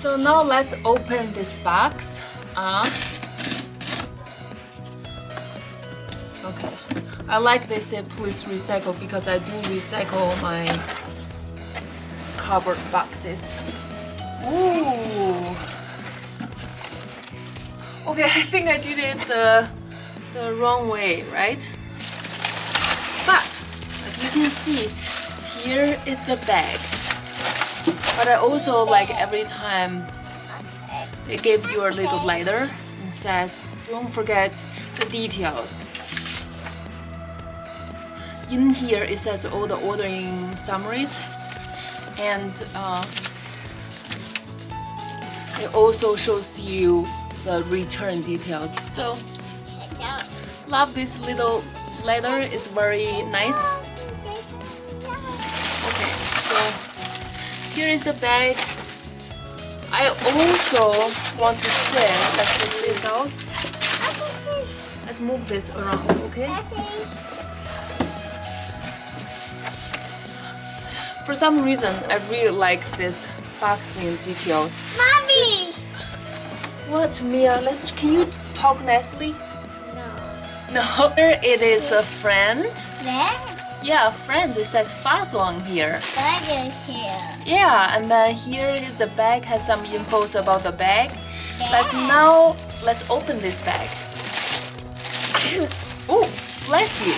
So now let's open this box. Okay, I like they say please recycle because I do recycle my cardboard boxes. Ooh. Okay, I think I did it the wrong way, right? But like you can see, here is the bag. But I also like every time they give you a little letter and says, don't forget the details. In here it says all the ordering summaries, and it also shows you the return details. So love this little letter, it's very nice. Okay, so here is the bag. I also want to say, let's take this out. Let's move this around, okay? For some reason, I really like this boxing detail. Mommy! What, Mia? Can you talk nicely? No. No. Here it is the friend. Friend? Yeah, friend. It says Faso on here. Friend is here. Yeah, and then here is the bag. Has some infos about the bag. Yeah. Let's open this bag. Oh, bless you.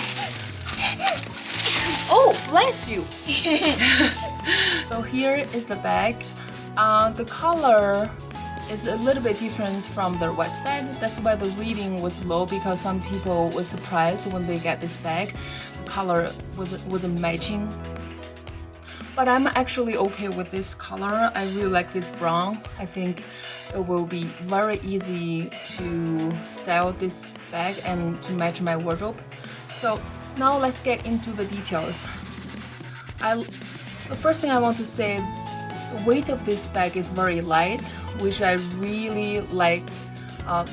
Oh, bless you. So here is the bag. The color is a little bit different from their website. That's why the reading was low, because some people were surprised when they get this bag. The color wasn't matching. But I'm actually okay with this color. I really like this brown. I think it will be very easy to style this bag and to match my wardrobe. So now let's get into the details. The first thing I want to say, the weight of this bag is very light, which I really like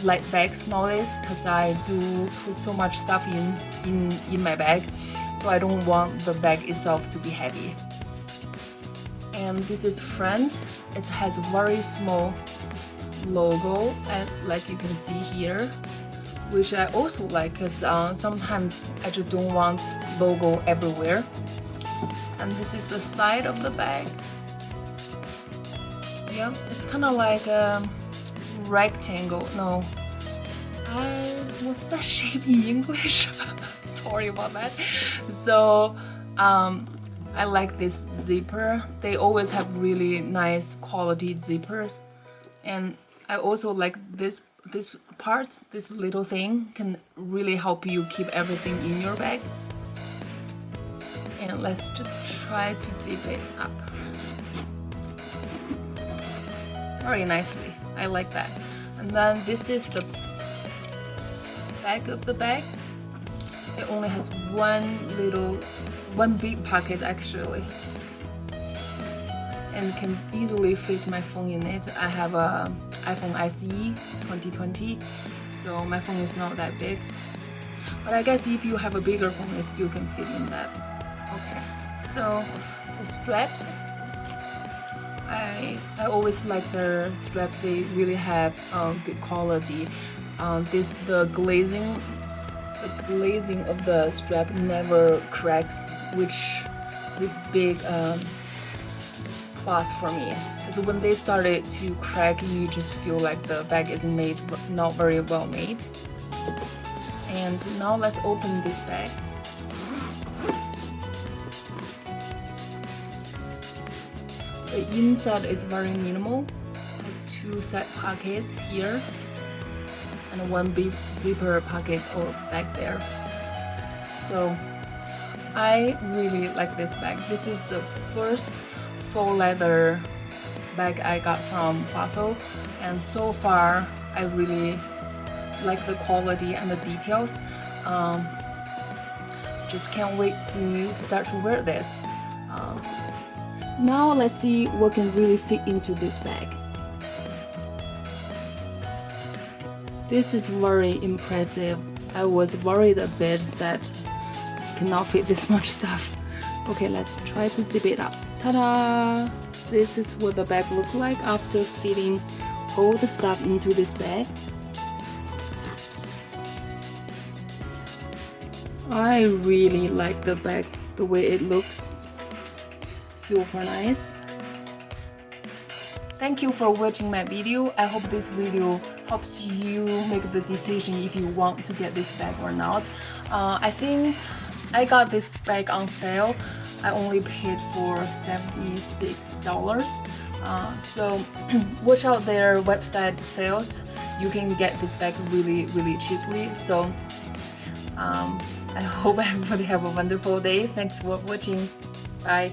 light bags nowadays, because I do put so much stuff in my bag, so I don't want the bag itself to be heavy. And this is front. It has a very small logo, and like you can see here, which I also like, because sometimes I just don't want logo everywhere. And this is the side of the bag. Yeah, it's kind of like a rectangle. No, what's that shape in English? Sorry about that. So I like this zipper. They always have really nice quality zippers, and I also like this part. This little thing can really help you keep everything in your bag. And let's just try to zip it up very nicely. I like that. And then this is the back of the bag. It only has one big pocket actually, and can easily fit my phone in it. I have a iPhone SE 2020, so my phone is not that big. But I guess if you have a bigger phone, it still can fit in that. Okay, so the straps, I always like their straps. They really have good quality. The glazing of the strap never cracks, which is a big plus for me. Because when they started to crack, you just feel like the bag is not very well made. And now let's open this bag. The inside is very minimal. There's two side pockets here and one big zipper pocket or back there. So I really like this bag. This is the first faux leather bag I got from Faso, and so far I really like the quality and the details. Just can't wait to start to wear this. Now let's see what can really fit into this bag. This is very impressive. I was worried a bit that it cannot fit this much stuff. Okay, let's try to zip it up. Ta-da! this is what the bag looks like after fitting all the stuff into this bag. I really like the bag, the way it looks. Super nice. Thank you for watching my video. I hope this video helps you make the decision if you want to get this bag or not. I think I got this bag on sale. I only paid for $76. So watch out their website sales. You can get this bag really cheaply. So I hope everybody have a wonderful day. Thanks for watching. Bye.